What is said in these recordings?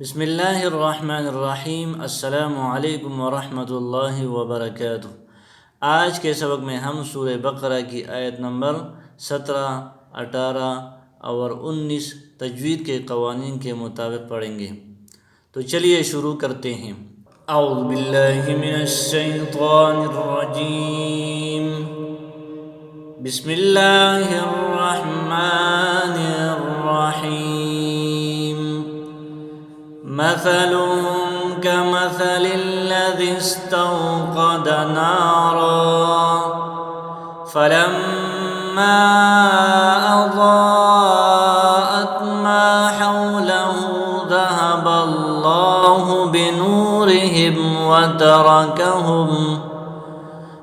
بسم اللہ الرحمن الرحیم۔ السلام علیکم ورحمۃ اللہ وبرکاتہ۔ آج کے سبق میں ہم سورہ بقرہ کی آیت نمبر 17، 18 اور 19 تجوید کے قوانین کے مطابق پڑھیں گے۔ تو چلیے شروع کرتے ہیں۔ اعوذ باللہ من الشیطان الرجیم، بسم اللہ الرحمن الرحیم۔ مثلهم كمثل الذي استوقد نارا فلما أضاءت ما حوله ذهب الله بنورهم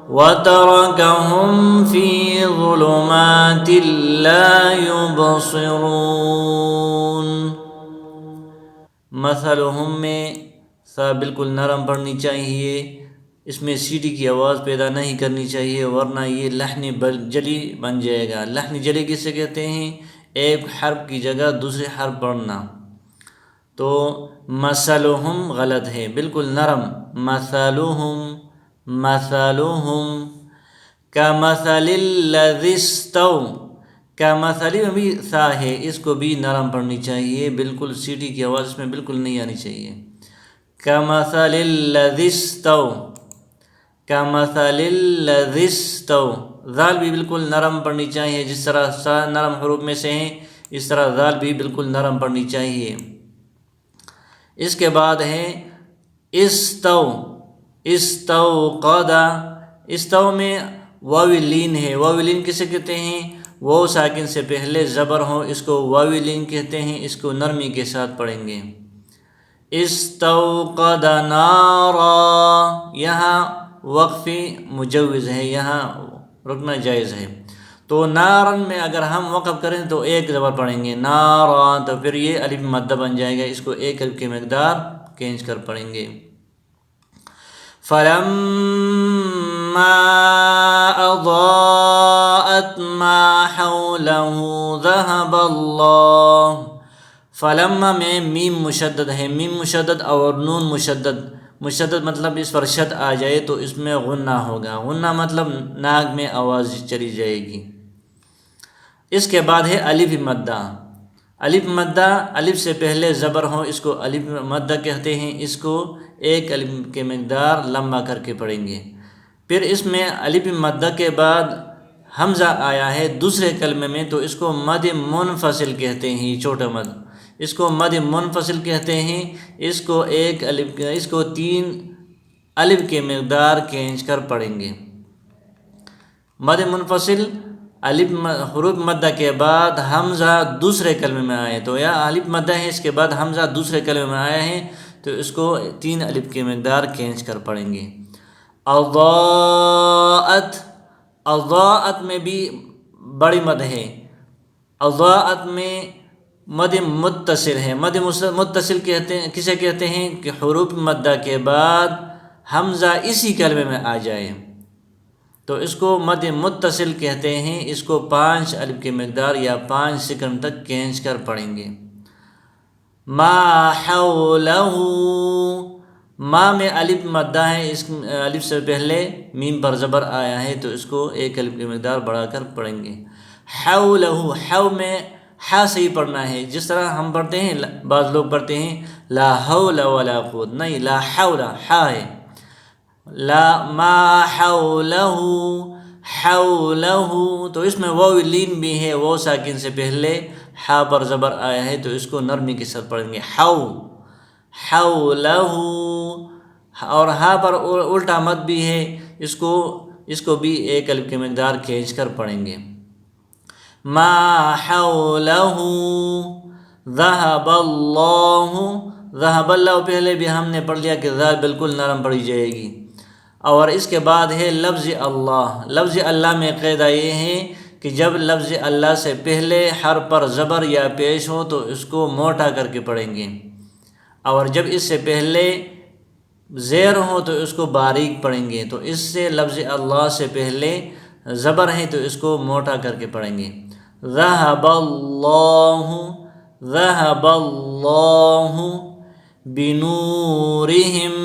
وتركهم في ظلمات لا يبصرون۔ مثلہم میں سا بالکل نرم پڑھنی چاہیے، اس میں سیٹی کی آواز پیدا نہیں کرنی چاہیے، ورنہ یہ لحن جلی بن جائے گا۔ لحن جلی کسے کہتے ہیں؟ ایک حرف کی جگہ دوسرے حرف پڑھنا۔ تو مثلہم غلط ہے، بالکل نرم۔ مثلہم کمثل الذی کمثل میں بھی سا ہے، اس کو بھی نرم پڑھنی چاہیے، بالکل سیٹی کی آواز اس میں بالکل نہیں آنی چاہیے۔ کمثل الذی کمثل الذی ذال بھی بالکل نرم پڑھنی چاہیے، جس طرح سا نرم حروف میں سے ہیں اس طرح ذال بھی بالکل نرم پڑھنی چاہیے۔ اس کے بعد ہے استوقد۔ استو میں واو لین ہے، واو لین کسے کہتے ہیں؟ واو ساکن سے پہلے زبر ہو، اس کو واو لین کہتے ہیں، اس کو نرمی کے ساتھ پڑھیں گے۔ استوقد نارا، یہاں وقفی مجوز ہے، یہاں رکنا جائز ہے۔ تو نارن میں اگر ہم وقف کریں تو ایک زبر پڑھیں گے، نارا، تو پھر یہ الف مدہ بن جائے گا، اس کو ایک الف کی مقدار کھینچ کر پڑھیں گے۔ فلما اضاءت ما حوله ذهب الله۔ فلما میں میم مشدد ہے، میم مشدد اور نون مشدد۔ مشدد مطلب اس پر شد آ جائے تو اس میں غنہ ہوگا، غنہ مطلب ناک میں آواز چلی جائے گی۔ اس کے بعد ہے الف مدہ۔ الف مدہ الف سے پہلے زبر ہو، اس کو الف مدہ کہتے ہیں، اس کو ایک الف کے مقدار لمبا کر کے پڑھیں گے۔ پھر اس میں الف مدہ کے بعد حمزہ آیا ہے دوسرے کلمے میں، تو اس کو مد منفصل کہتے ہیں، یہ چھوٹا مد، اس کو مد منفصل کہتے ہیں۔ اس کو تین الف کے مقدار کھینچ کر پڑھیں گے۔ مد منفصل الف حروف مدہ کے بعد حمزہ دوسرے کلمے میں آئے، تو یا الف مدہ ہے، اس کے بعد حمزہ دوسرے کلمے میں آیا ہے، تو اس کو تین الف کے مقدار کھینچ کر پڑھیں گے۔ اضاءت، اضاءت میں بھی بڑی مد ہے۔ اضاءت میں مد متصل ہے، مد متصل کسے کہتے ہیں؟ کہ حروف مدہ کے بعد حمزہ اسی کلمے میں آ جائے تو اس کو مد متصل کہتے ہیں، اس کو 5 الف کی مقدار یا 5 سیکنڈ تک کھینچ کر پڑھیں گے۔ ما حولہ، ما میں الف مدہ ہے، اس الف سے پہلے میم پر زبر آیا ہے، تو اس کو ایک الف کی مقدار بڑھا کر پڑھیں گے۔ حولہ، حو میں ہا سے ہی پڑھنا ہے، جس طرح ہم پڑھتے ہیں، بعض لوگ پڑھتے ہیں لا حول ولا قوت، نہیں، لا حول، ہا ہے، لا ما حولہ، حولہ، تو اس میں واو لین بھی ہے، واو ساکن سے پہلے ہا پر زبر آیا ہے، تو اس کو نرمی کے ساتھ پڑھیں گے، حولہ، اور ہا پر الٹا مد بھی ہے، اس کو بھی ایک الف کی مقدار کھینچ کر پڑھیں گے۔ ما حولہ ذہب اللہ، ذہب اللہ پہلے بھی ہم نے پڑھ لیا کہ ذال بالکل نرم پڑھی جائے گی۔ اور اس کے بعد ہے لفظ اللہ۔ لفظ اللہ میں قاعدہ یہ ہے کہ جب لفظ اللہ سے پہلے حرف پر زبر یا پیش ہو تو اس کو موٹا کر کے پڑھیں گے، اور جب اس سے پہلے زیر ہو تو اس کو باریک پڑھیں گے۔ تو اس سے لفظ اللہ سے پہلے زبر ہے تو اس کو موٹا کر کے پڑھیں گے۔ ذہب اللہ، ذہب اللہ، بنورہم،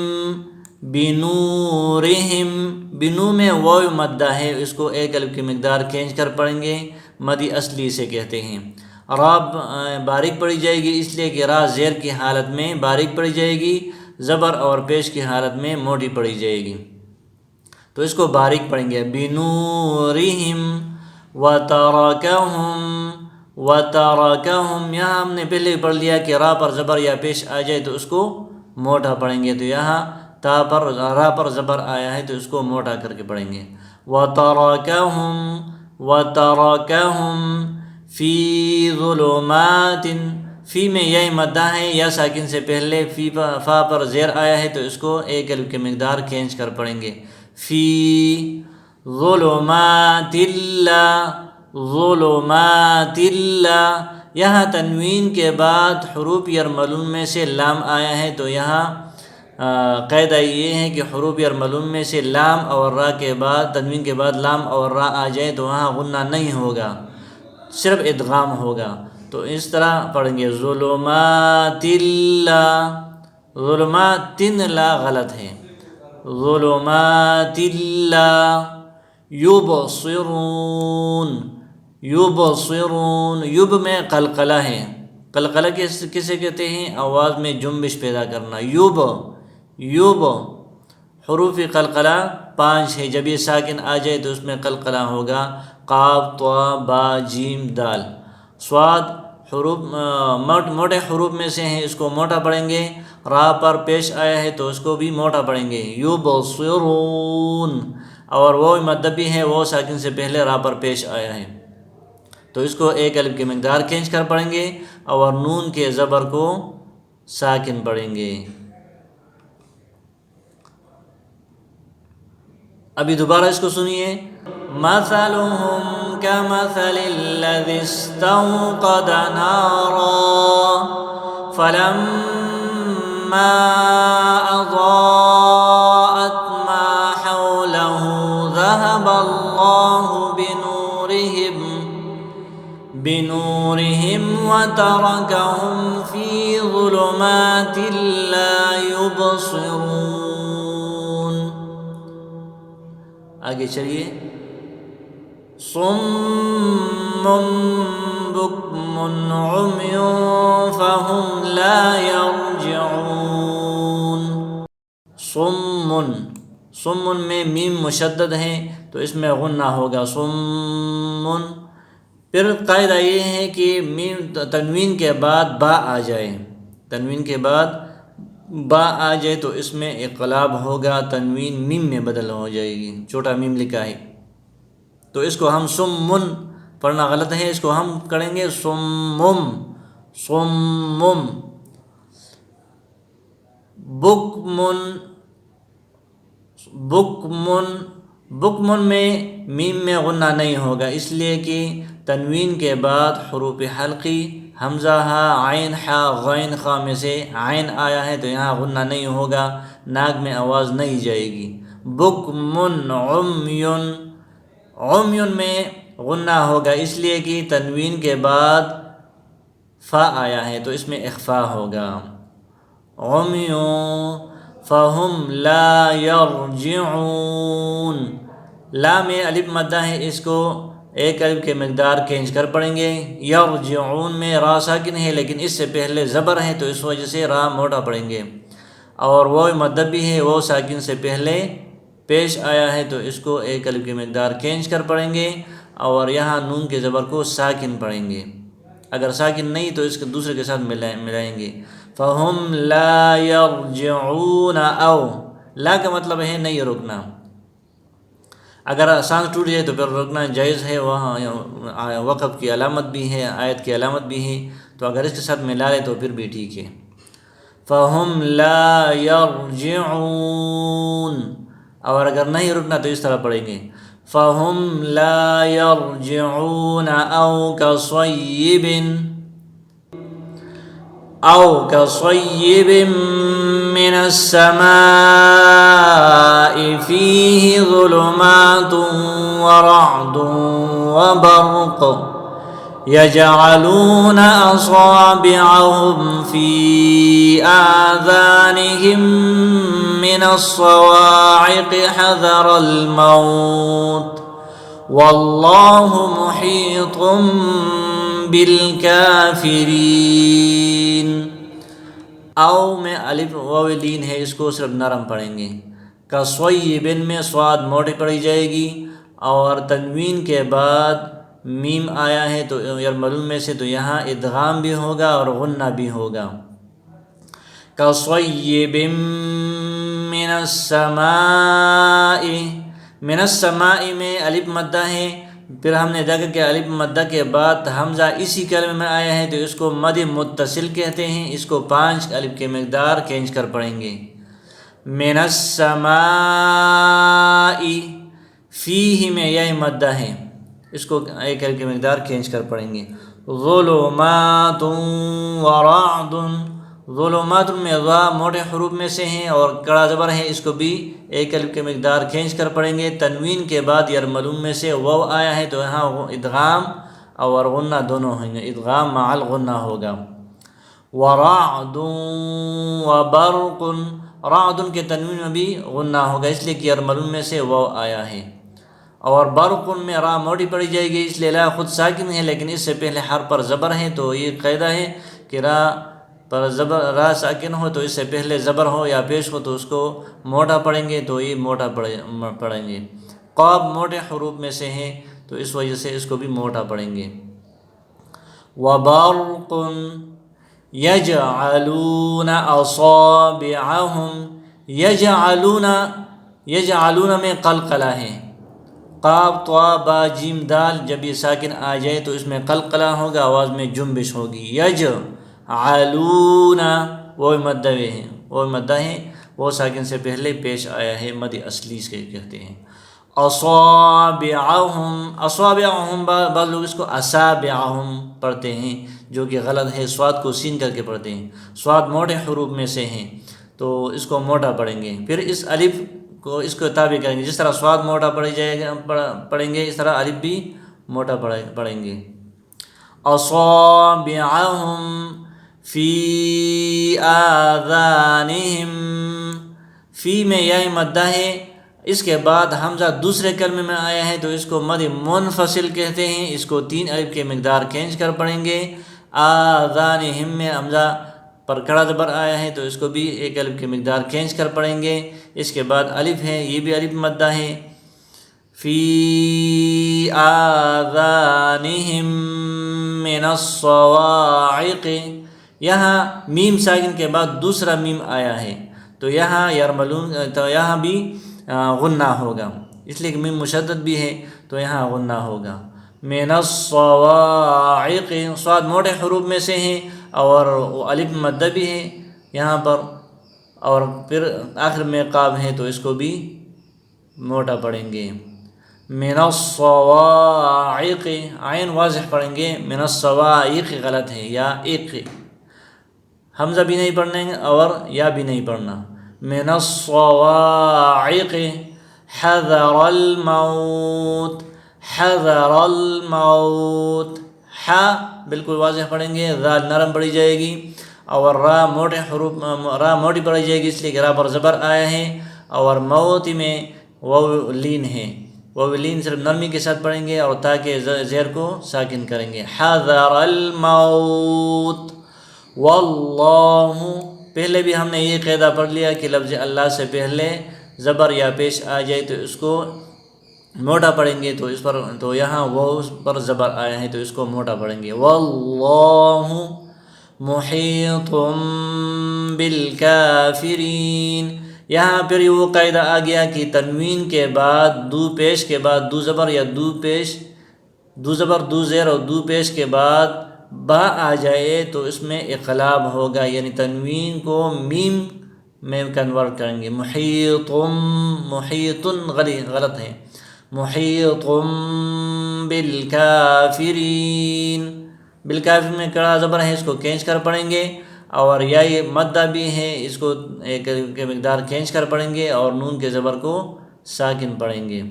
بنورہم، بنو میں واو مدہ ہے، اس کو ایک الف کی مقدار کھینچ کر پڑھیں گے، مدی اصلی سے کہتے ہیں۔ را باریک پڑھی جائے گی اس لیے کہ را زیر کی حالت میں باریک پڑھی جائے گی، زبر اور پیش کی حالت میں موٹی پڑھی جائے گی، تو اس کو باریک پڑھیں گے۔ بنورہم وترکہم، وترکہم، یہاں ہم نے پہلے پڑھ لیا کہ را پر زبر یا پیش آ جائے تو اس کو موٹا پڑھیں گے، تو یہاں تا پر را پر زبر آیا ہے تو اس کو موٹا کر کے پڑھیں گے۔ وترکہم، وترکہم فی ظلمات، فی میں یہ مدہ ہے یا ساکن سے پہلے فی فا پر زیر آیا ہے تو اس کو ایک الف کی مقدار کھینچ کر پڑھیں گے۔ فی ظلمات اللہ، ظلمات اللہ، یہاں تنوین کے بعد حروف یرملون میں سے لام آیا ہے تو یہاں قاعدہ یہ ہے کہ حروف یرملون میں سے لام اور را کے بعد، تنوین کے بعد لام اور را آ جائے تو وہاں غنہ نہیں ہوگا، صرف ادغام ہوگا، تو اس طرح پڑھیں گے ظلمات اللہ، ظلمات لا غلط ہے، ظلمات اللہ، یبصرون، یبصرون، یب میں قلقلہ ہے، قلقلہ کسے کہتے ہیں؟ آواز میں جنبش پیدا کرنا، یب، یب، حروف قلقلہ 5 ہے، جب یہ ساکن آ جائے تو اس میں قلقلہ ہوگا، قاف، طا، با، جیم، دال۔ صاد حروف موٹے حروف میں سے ہیں، اس کو موٹا پڑھیں گے، را پر پیش آیا ہے تو اس کو بھی موٹا پڑھیں گے، یبصرون، اور وہ مدہ بھی ہے، وہ ساکن سے پہلے را پر پیش آیا ہے تو اس کو ایک الف کی مقدار کھینچ کر پڑھیں گے اور نون کے زبر کو ساکن پڑھیں گے۔ ابھی دوبارہ اس کو سنیے، مثلهم كمثل الذي استوقد نارا فلما أضاءت ما حوله ذهب الله بنورهم وتركهم في ظلمات لا يبصرون۔ آگے چلیے، صم بکم عمی فهم لا يرجعون، صم، صم میں میم مشدد ہے تو اس میں غنہ ہوگا، صم۔ پھر قاعدہ یہ ہے کہ میم تنوین کے بعد با آ جائے، تنوین کے بعد با آ جائے تو اس میں اقلاب ہوگا، تنوین میم میں بدل ہو جائے گی، چھوٹا میم لکھا ہے تو اس کو ہم سمن پڑھنا غلط ہے، اس کو ہم کریں گے سمم، سمم۔ بکمن، بکمن، بکمن میں میم میں غنہ نہیں ہوگا اس لیے کہ تنوین کے بعد حروف حلقی حمزہ ہا، عین ہا، غین خا میں سے عین آیا ہے تو یہاں غنہ نہیں ہوگا، ناک میں آواز نہیں جائے گی۔ بکمن عمیون، عمیون میں غنہ ہوگا اس لیے کہ تنوین کے بعد فا آیا ہے تو اس میں اخفا ہوگا، عمیون فہم لا یرجعون، لا میں الف مدہ ہے، اس کو ایک الف کے مقدار کھینچ کر پڑھیں گے۔ یرجعون میں را ساکن ہے لیکن اس سے پہلے زبر ہے تو اس وجہ سے را موٹا پڑھیں گے، اور وہ مدہ بھی ہے، وہ ساکن سے پہلے پیش آیا ہے تو اس کو ایک الف کی مقدار کھینچ کر پڑھیں گے، اور یہاں نون کے زبر کو ساکن پڑھیں گے، اگر ساکن نہیں تو اس کے دوسرے کے ساتھ ملائیں گے۔ فہم لا یرجعون، او، لا کا مطلب ہے نہیں رکنا، اگر سانس ٹوٹ جائے تو پھر رکنا جائز ہے، وہاں وقف کی علامت بھی ہے، آیت کی علامت بھی ہے، تو اگر اس کے ساتھ ملا لے تو پھر بھی ٹھیک ہے۔ فہم لا یرجعون، اور اگر نہیں رکنا تو اس طرح پڑھیں گے، فہم لا یرجعون او کصیب، او کصیب من السماء فیہ ظلمات ورعد وبرق يجعلون أصابعهم في آذانهم من الصواعق حذر الموت واللہ محیط بالکافرین۔ او میں الف واو لین ہے، اس کو صرف نرم پڑھیں گے۔ کصیبن میں صاد موٹی پڑھی جائے گی، اور تنوین کے بعد میم آیا ہے تو یرملون میں سے، تو یہاں ادغام بھی ہوگا اور غنہ بھی ہوگا۔ کصیب من السماء، من السماء میں الف مدہ ہے، پھر ہم نے دیکھا کہ الف مدہ کے بعد حمزہ اسی کلمے میں آیا ہے تو اس کو مد متصل کہتے ہیں، اس کو 5 الف کے مقدار کھینچ کر پڑھیں گے۔ من السماء، فیہ میں یہ مدہ ہے، اس کو ایک الف کے مقدار کھینچ کر پڑھیں گے۔ ظلمات ورعد، ظلمات میں ذا موٹے حروف میں سے ہیں اور کڑا زبر ہے، اس کو بھی ایک الف کے مقدار کھینچ کر پڑھیں گے۔ تنوین کے بعد یرملون میں سے واو آیا ہے تو یہاں ادغام اور غنہ دونوں ہیں، ادغام مع الغنہ ہوگا۔ ورعد وبرق، رعد کے تنوین میں بھی غنہ ہوگا اس لیے کہ یرملون میں سے واو آیا ہے۔ اور برق میں را موٹی پڑھی جائے گی، اس لیے لا خود ساکن ہے لیکن اس سے پہلے حرف پر زبر ہے، تو یہ قاعدہ ہے کہ را پر زبر را ساکن ہو تو اس سے پہلے زبر ہو یا پیش ہو تو اس کو موٹا پڑھیں گے، تو یہ موٹا پڑھیں گے۔ قاف موٹے حروف میں سے ہیں تو اس وجہ سے اس کو بھی موٹا پڑھیں گے۔ وبرق یجعلون اصابعہم، یجعلون میں قلقلہ ہے، قاف طا با جیم دال، جب یہ ساکن آ جائے تو اس میں قلقلہ ہوگا، آواز میں جنبش ہوگی۔ یجعلون وہ مدہ ہے، وہ ساکن سے پہلے پیش آیا ہے، مد اصلی سے کہتے ہیں۔ اصابعہم، اصابعہم بعض لوگ اس کو اصابعہم پڑھتے ہیں جو کہ غلط ہے، صاد کو سین کر کے پڑھتے ہیں۔ صاد موٹے حروف میں سے ہیں تو اس کو موٹا پڑھیں گے، پھر اس الف کو اس کو تابع کریں گے، جس طرح صاد موٹا پڑھیں گے اس طرح الف بھی موٹا پڑھیں گے۔ اصابعہم فی آذانہم، فی میں یا مدہ ہے، اس کے بعد حمزہ دوسرے کلمے میں آیا ہے تو اس کو مد منفصل کہتے ہیں، اس کو 3 الف کے مقدار کھینچ کر پڑھیں گے۔ آذانہم میں حمزہ پر کھڑا زبر آیا ہے تو اس کو بھی 1 الف کے مقدار کھینچ کر پڑھیں گے۔ اس کے بعد الف ہے، یہ بھی الف مدہ ہے۔ فی آذانہم من الصواعق، یہاں میم ساکن کے بعد دوسرا میم آیا ہے تو یہاں یرملون، تو یہاں بھی غنہ ہوگا، اس لیے کہ میم مشدد بھی ہے تو یہاں غنہ ہوگا۔ من الصواعق، صاد موٹے حروف میں سے ہیں اور الف مدہ بھی ہے یہاں پر، اور پھر آخر میں قاف ہے تو اس کو بھی موٹا پڑھیں گے۔ من الصواعق، عین واضح پڑھیں گے، من الصواعق غلط ہے، یا ایک حمزہ بھی نہیں پڑھنا ہے اور یا بھی نہیں پڑھنا۔ من الصواعق حذر الموت، حذر الموت، بالکل واضح پڑھیں گے، ذال نرم پڑھی جائے گی، اور را موٹے حروف، را موٹی پڑھی جائے گی اس لیے کہ را پر زبر آیا ہے، اور موت میں واو لین ہے، واو لین صرف نرمی کے ساتھ پڑھیں گے اور تاکہ زیر کو ساکن کریں گے۔ حذر الموت واللہ، پہلے بھی ہم نے یہ قاعدہ پڑھ لیا کہ لفظ اللہ سے پہلے زبر یا پیش آ جائے تو اس کو موٹا پڑھیں گے، تو اس پر تو یہاں وہ پر زبر آیا ہے تو اس کو موٹا پڑھیں گے۔ واللہ محیط بالکافرین، یہاں پھر وہ قاعدہ آ گیا کہ تنوین کے بعد دو پیش کے بعد دو زبر یا دو پیش، دو زبر دو زیر اور دو پیش کے بعد با آ جائے تو اس میں اقلاب ہوگا، یعنی تنوین کو میم میں کنورٹ کریں گے۔ محیط غلط ہے، محیط بالکافرین، بالکافر میں کڑا زبر ہے، اس کو کھینچ کر پڑھیں گے، اور یا یہ مدہ بھی ہے، اس کو ایک کے مقدار کھینچ کر پڑھیں گے اور نون کے زبر کو ساکن پڑھیں گے۔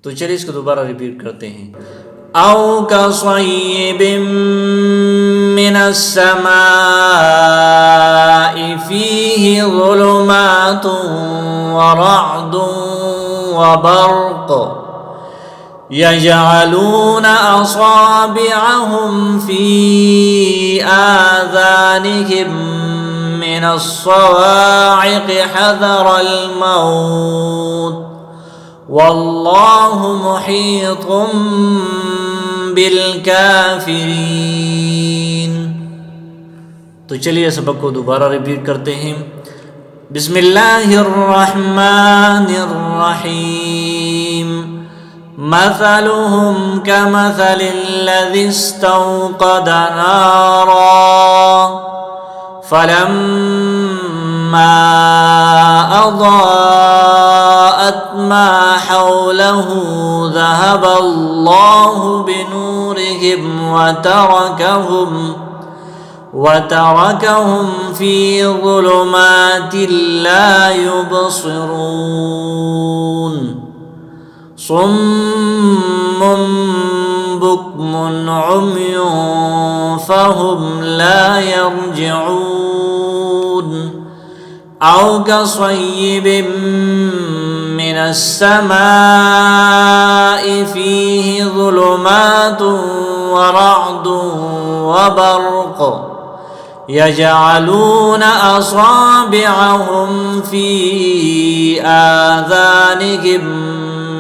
تو چلیے اس کو دوبارہ ریپیٹ کرتے ہیں۔ أو كصيب من السماء فيه ظلمات ورعد وبرق يجعلون أصابعهم في آذانهم من الصواعق حذر الموت واللہ محیط بالکافرین۔ تو چلیے سبق کو دوبارہ ریپیٹ کرتے ہیں۔ بسم اللہ الرحمن الرحیم۔ مثلهم كمثل الذي استوقد نارا فلما أضاءت ما حوله ذهب الله بنورهم وتركهم في ظلمات لا يبصرون صم بكم عمي فهم لا يرجعون أو كصيب من السماء فيه ظلمات ورعد وبرق يجعلون أصابعهم في آذانهم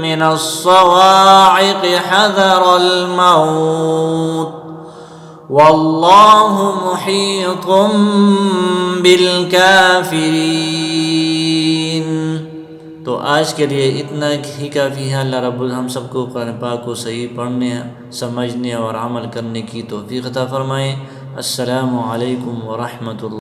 من الصواعق حذر الموت واللہ محیط بالکافرین۔ تو آج کے لیے اتنا ہی کافی ہے۔ اللہ رب ہم سب کو قرآن پاک کو صحیح پڑھنے، سمجھنے اور عمل کرنے کی توفیق عطا فرمائے۔ السلام علیکم ورحمۃ اللہ۔